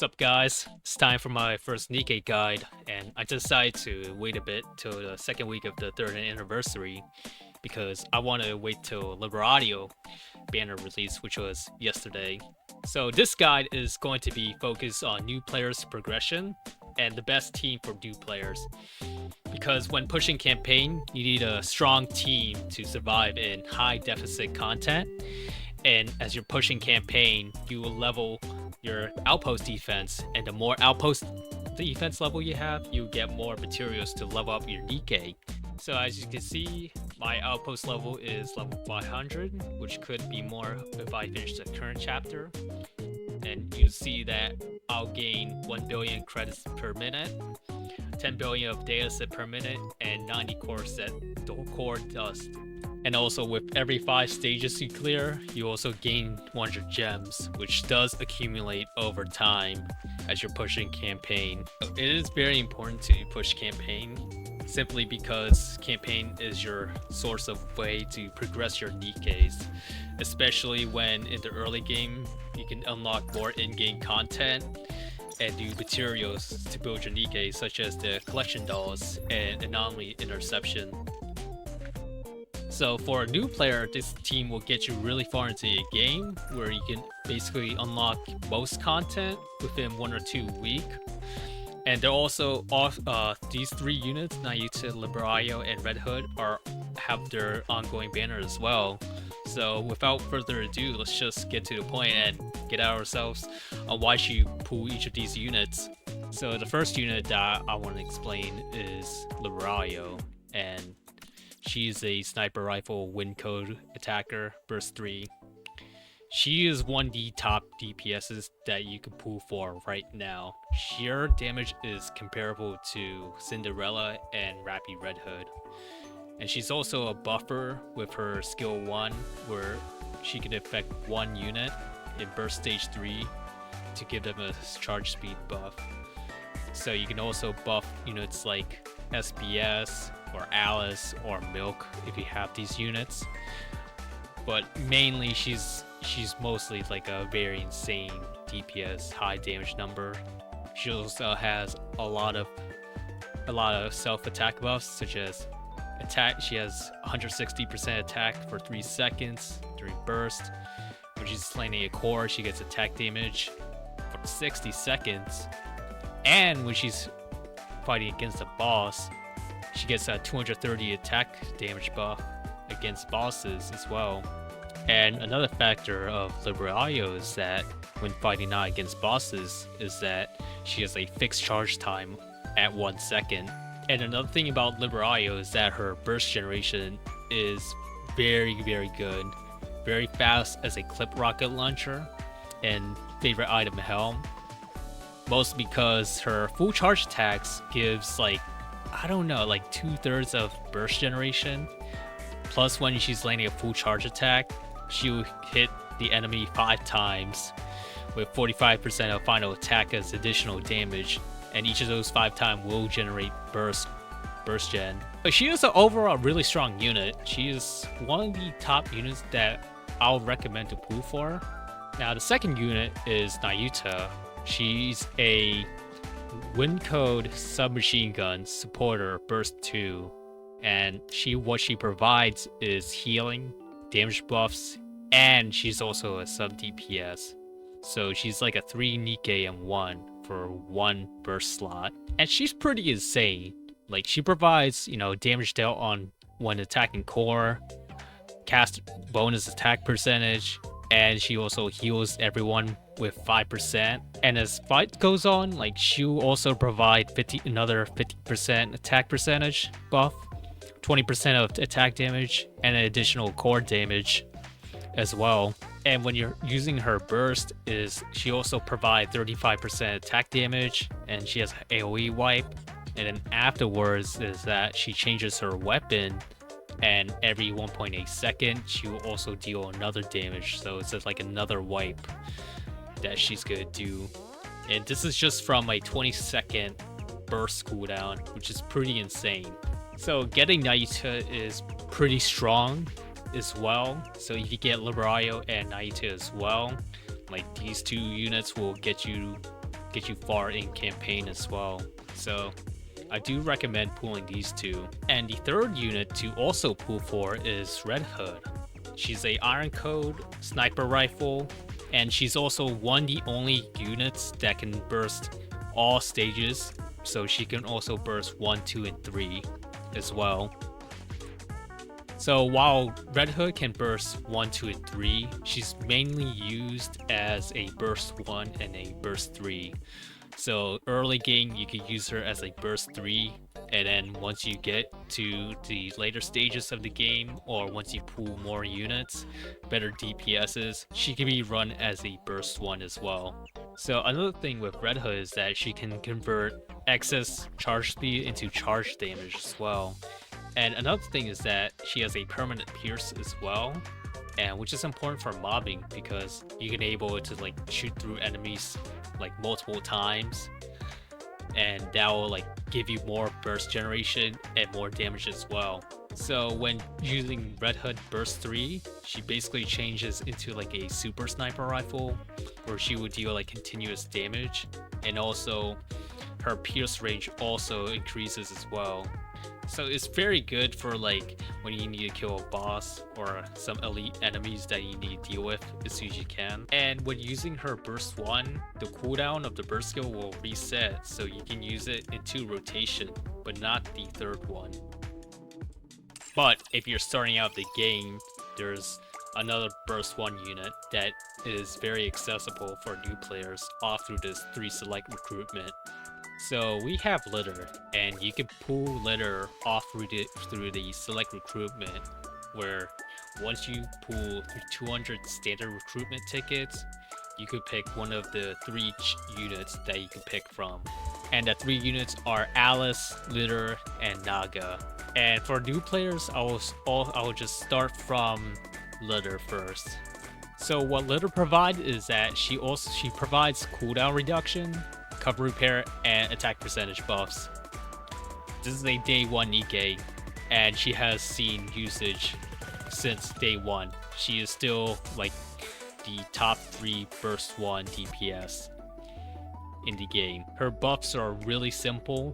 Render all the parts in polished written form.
What's up, guys? It's time for my first Nikke guide, and I decided to wait a bit till the second week of the third anniversary because I want to wait till Liberadio banner release, which was yesterday. So this guide is going to be focused on new players' progression and the best team for new players. Because when pushing campaign, you need a strong team to survive in high deficit content. And as you're pushing campaign, you will level your outpost defense, and the more outpost defense level you have, you get more materials to level up your Nikke. So as you can see, my outpost level is level 500, which could be more if I finish the current chapter. And you see that I'll gain 1 billion credits per minute, 10 billion of data set per minute, and 90 core dust. And also with every 5 stages you clear, you also gain 100 gems, which does accumulate over time as you're pushing campaign. It is very important to push campaign, simply because campaign is your source of way to progress your Nikkes, especially when in the early game you can unlock more in-game content and do materials to build your Nikke, such as the collection dolls and anomaly interception. So for a new player, this team will get you really far into a game where you can basically unlock most content within 1 or 2 weeks. And they're also off. These 3 units, Naruto, Liberayo, and Red Hood, have their ongoing banner as well. So without further ado, let's just get to the point and get out ourselves on why you pull each of these units. So the first unit that I want to explain is Liberayo, and she's a sniper rifle wind code attacker, burst 3. She is one of the top DPSs that you can pull for right now. Sheer damage is comparable to Cinderella and Rappy Red Hood. And she's also a buffer with her skill 1, where she can affect 1 unit in burst stage 3 to give them a charge speed buff. So you can also buff units like SBS or Alice or Milk if you have these units. But mainly she's mostly like a very insane DPS, high damage number. She also has a lot of self-attack buffs, such as attack. She has 160% attack for 3 seconds during burst. When she's slaying a core, she gets attack damage for 60 seconds. And when she's fighting against a boss, she gets a 230 attack damage buff against bosses as well. And another factor of Liberayo is that when fighting not against bosses is that she has a fixed charge time at 1 second. And another thing about Liberayo is that her burst generation is very, very good. Very fast as a clip rocket launcher and favorite item helm. Mostly because her full charge attacks gives like 2/3 of burst generation. Plus when she's landing a full charge attack, she'll hit the enemy 5 times with 45% of final attack as additional damage, and each of those 5 times will generate burst gen. But she is an overall really strong unit. She is one of the top units that I'll recommend to pull for. Now the second unit is Naruto. She's a wind code submachine gun supporter, burst 2, and what she provides is healing, damage buffs, and she's also a sub DPS. So she's like a 3 Nikke and 1 for 1 burst slot, and she's pretty insane. Like, she provides damage dealt on when attacking core, cast bonus attack percentage, and she also heals everyone with 5%. And as fight goes on, like, she'll also provide another 50% attack percentage buff, 20% of attack damage, and an additional core damage as well. And when you're using her burst, she also provides 35% attack damage, and she has AoE wipe. And then afterwards is that she changes her weapon, and every 1.8 seconds she will also deal another damage. So it's just like another wipe that she's gonna do. And this is just from a 20-second burst cooldown, which is pretty insane. So getting Naruto is pretty strong as well. So if you get Liberayo and Naruto as well, like, these 2 units will get you get you far in campaign as well. So I do recommend pulling these two. And the third unit to also pull for is Red Hood. She's a Iron Code sniper rifle, and she's also one of the only units that can burst all stages. So she can also burst 1, 2, and 3 as well. So while Red Hood can burst 1, 2, and 3, she's mainly used as a burst 1 and a burst 3. So early game, you could use her as a burst 3, and then once you get to the later stages of the game, or once you pull more units, better DPSs, she can be run as a burst 1 as well. So another thing with Red Hood is that she can convert excess charge speed into charge damage as well. And another thing is that she has a permanent pierce as well, and which is important for mobbing because you can able to like shoot through enemies like multiple times, and that will like give you more burst generation and more damage as well. So when using Red Hood burst 3, she basically changes into like a super sniper rifle where she would deal like continuous damage, and also her pierce range also increases as well. So it's very good for like when you need to kill a boss or some elite enemies that you need to deal with as soon as you can. And when using her burst 1, the cooldown of the burst skill will reset, so you can use it into rotation, but not the third one. But if you're starting out the game, there's another burst 1 unit that is very accessible for new players all through this 3 select recruitment. So we have Litter, and you can pull Litter off through the select recruitment, where once you pull 200 standard recruitment tickets, you could pick one of the 3 units that you can pick from. And the 3 units are Alice, Litter, and Naga. And for new players, I will just start from Litter first. So what Litter provides is that she provides cooldown reduction, cover repair, and attack percentage buffs. This is a day 1 NIkke, and she has seen usage since day 1. She is still like the top 3 burst 1 DPS in the game. Her buffs are really simple,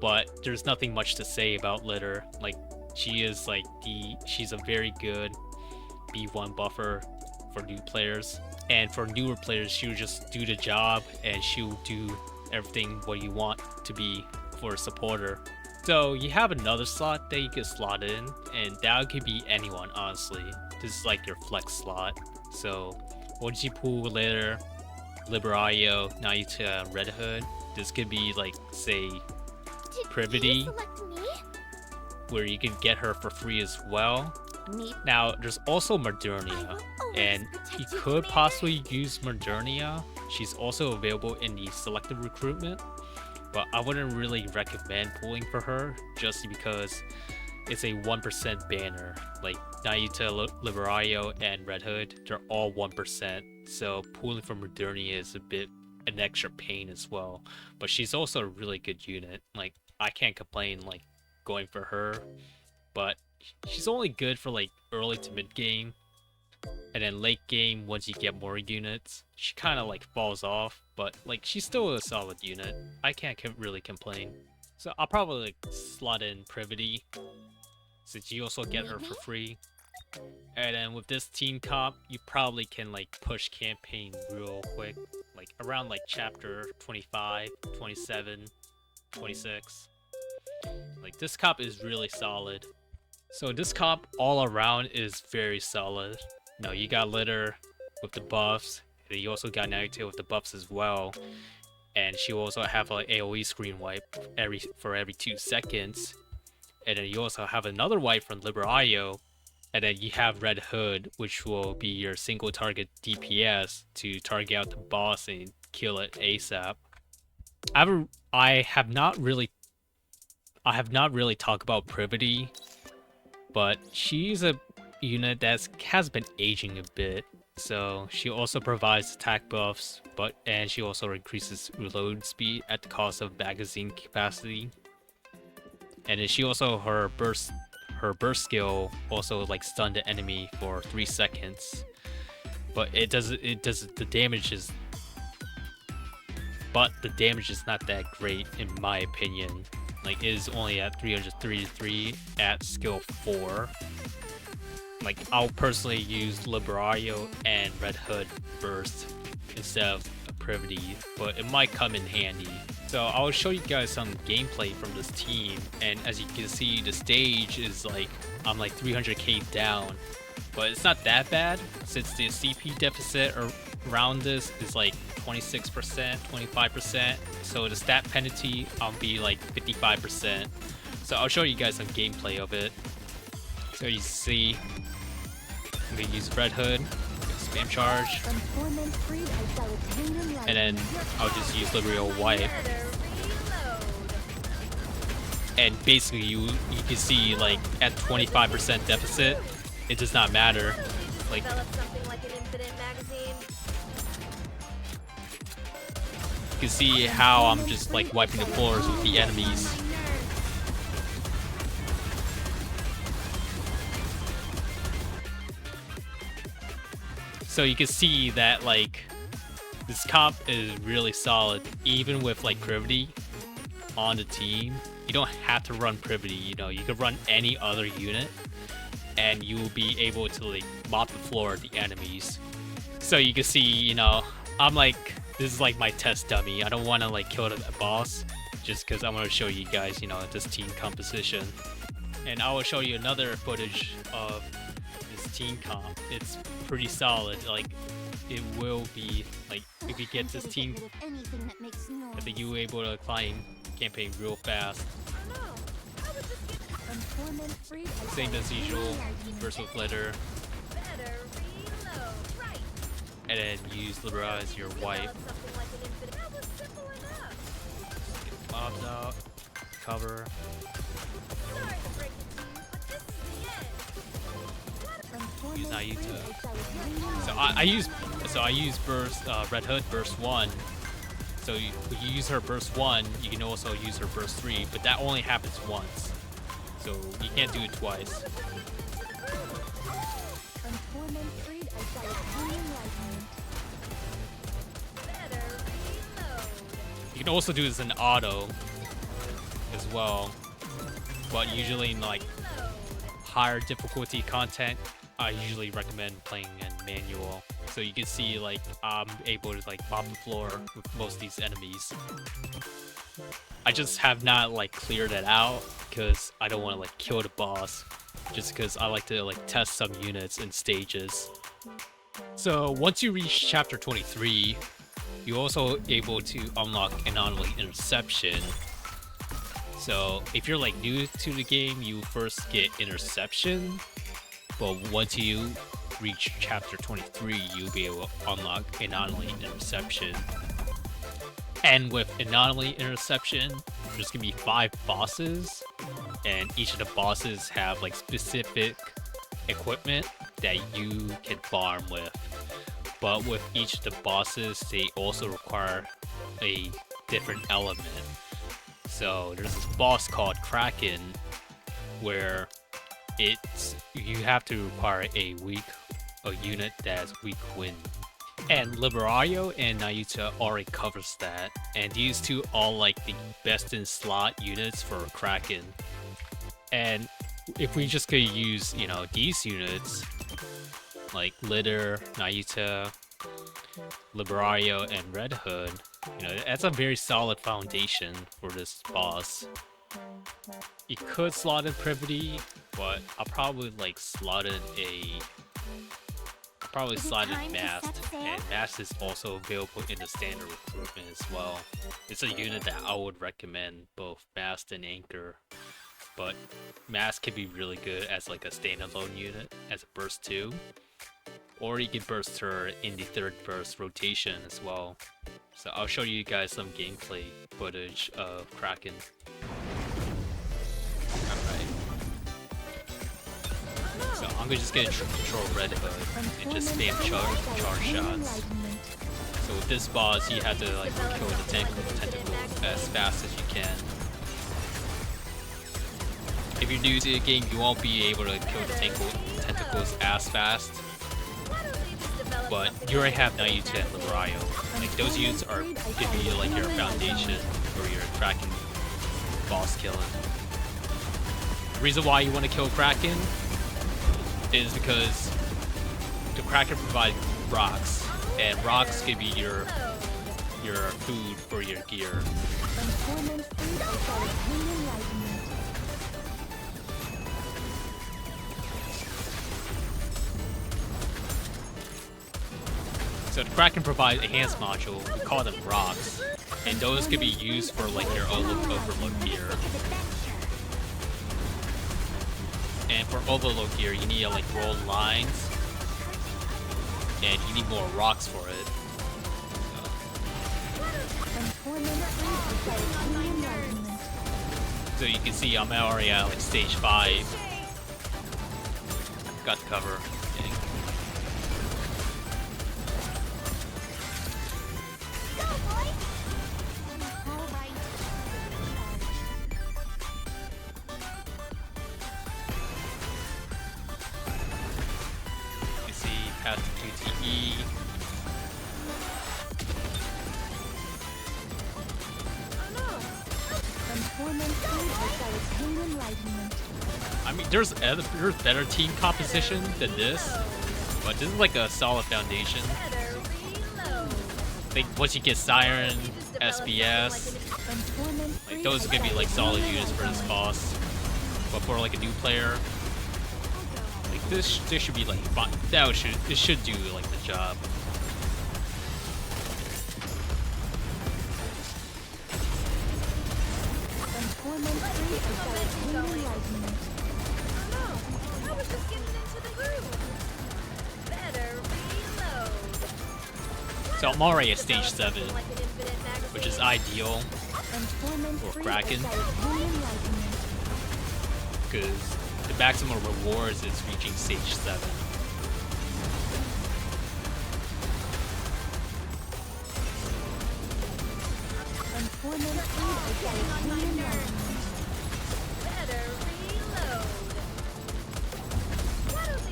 but there's nothing much to say about Litter. Like she's a very good B1 buffer for new players. And for newer players, she'll just do the job, and she'll do everything what you want to be for a supporter. So you have another slot that you can slot in, and that could be anyone, honestly. This is like your flex slot. So once you pull later Liberaio, NIkke, Red Hood, this could be like, say, Privity, where you can get her for free as well. Now, there's also Modernia, and you could possibly use Modernia. She's also available in the selective recruitment, but I wouldn't really recommend pulling for her just because it's a 1% banner. Like NIkke, Liberaio, and Red Hood, they're all 1%, so pulling for Modernia is a bit an extra pain as well. But she's also a really good unit. Like, I can't complain like going for her, but she's only good for like early to mid game, and then late game once you get more units she kind of like falls off, but like she's still a solid unit. I can't really complain. So I'll probably like slot in Privity since you also get her for free. And then with this team comp, you probably can like push campaign real quick, like around like chapter 25, 27, 26. Like this comp is really solid. So this comp all around is very solid. Now you got Litter with the buffs, and you also got NIkke with the buffs as well. And she will also have an AoE screen wipe for every 2 seconds. And then you also have another wipe from Liberaio. And then you have Red Hood, which will be your single target DPS to target out the boss and kill it ASAP. I have not really talked about Privity, but she's a unit that has been aging a bit. So she also provides attack buffs, and she also increases reload speed at the cost of magazine capacity. And then she also her burst skill also like stun the enemy for 3 seconds, but the damage is but the damage is not that great in my opinion. Like, it is only at 333 at skill 4. Like, I'll personally use Liberario and Red Hood burst instead of Privity, but it might come in handy. So I'll show you guys some gameplay from this team, and as you can see, the stage is like, I'm like 300k down, but it's not that bad since the CP deficit around this is like 26%, 25%, so the stat penalty I'll be like 55%. So I'll show you guys some gameplay of it. So you see, I'm gonna use Red Hood, spam charge, and then I'll just use Liberario Wipe. And basically you can see, like, at 25% deficit, it does not matter. Like, you can see how I'm just like wiping the floors with the enemies. So you can see that, like, this comp is really solid, even with like Privity on the team. You don't have to run Privity, you know, you can run any other unit and you will be able to like mop the floor of the enemies. So you can see, you know, I'm like, this is like my test dummy. I don't want to like kill the boss just because I want to show you guys, you know, this team composition. And I will show you another footage of this team comp. It's pretty solid. Like, it will be like, if you get this team, I think you will able to climb campaign real fast. Same as usual, burst with glitter, and then use Liberario as your wipe. Get mobs out, cover. Use NIkke. So I use burst Red Hood burst 1. So you use her burst 1, you can also use her burst 3, but that only happens once. So you can't do it twice. You can also do this in auto as well, but usually in like higher difficulty content, I usually recommend playing in manual. So you can see, like, I'm able to like mop the floor with most of these enemies. I just have not like cleared it out because I don't want to like kill the boss, just because I like to like test some units in stages. So once you reach chapter 23, you're also able to unlock Anomaly Interception. So if you're like new to the game, you first get Interception, but once you reach chapter 23, you'll be able to unlock Anomaly Interception. And with Anomaly Interception, there's gonna be 5 bosses, and each of the bosses have like specific equipment that you can farm with. But with each of the bosses, they also require a different element. So there's this boss called Kraken, where you have to require a unit that's weak wind. And Liberario and NIkke already covers that, and these two are like the best in slot units for Kraken. And if we just could use, you know, these units like Litter, NIkke, Liberario, and Red Hood, you know, that's a very solid foundation for this boss. You could slot in Privity, but I'll probably like slot in Mast, and Mast is also available in the standard recruitment as well. It's a unit that I would recommend, both Mast and Anchor, but Mast can be really good as like a standalone unit, as a burst 2, or you can burst her in the 3rd burst rotation as well. So I'll show you guys some gameplay footage of Kraken. Alright. So I'm just gonna control Red Hood and just spam charge shots. So with this boss, you have to like kill the tentacles as fast as you can. If you're new to the game, you won't be able to kill the tentacles as fast. but you already have Naiche and Liberayo. Like those units are could be like your foundation for your Kraken boss killing. The reason why you want to kill Kraken is because the Kraken provides rocks, and rocks could be your food for your gear. So the Kraken provides enhanced module, we call them rocks, and those could be used for like your overload gear. And for overload gear, you need to like roll lines, and you need more rocks for it. So you can see I'm already at like stage 5. Got the cover. Dang. You see path to 2TE. I mean, there's better team composition than this, but this is like a solid foundation. I think once you get Siren, SBS, like those are gonna be like solid units for this boss. But for like a new player, like this should be like fine. This should do like the job. So I'm already at stage 7, which is ideal for Kraken, because the maximum rewards is reaching stage 7.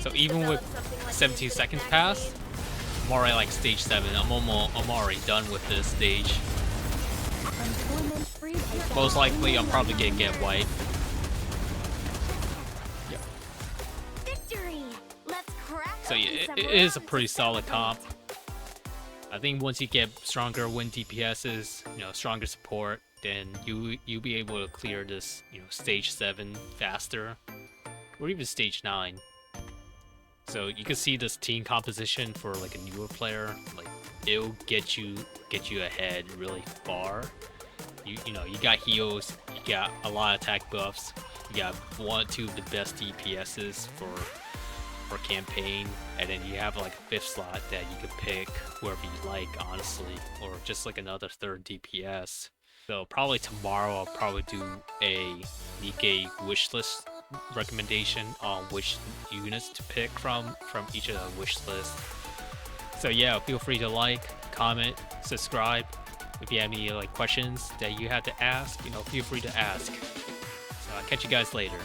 So even with 17 seconds past, I'm already like stage 7. I'm already done with this stage. Most likely, I'm probably gonna get white. Yep. So yeah, it is a pretty solid comp. I think once you get stronger win DPSs, you know, stronger support, then you'll be able to clear this, you know, stage 7 faster, or even stage 9. So you can see this team composition for like a newer player, like it'll get you ahead really far. You know, you got heals, you got a lot of attack buffs, you got 1 or 2 of the best DPSs for campaign, and then you have like a 5th slot that you could pick whoever you like, honestly, or just like another 3rd DPS. So probably tomorrow I'll probably do a NIkke wishlist recommendation on which units to pick from each of the wish lists. So yeah, feel free to like, comment, subscribe. If you have any like questions that you have to ask, you know, feel free to ask. So I'll catch you guys later.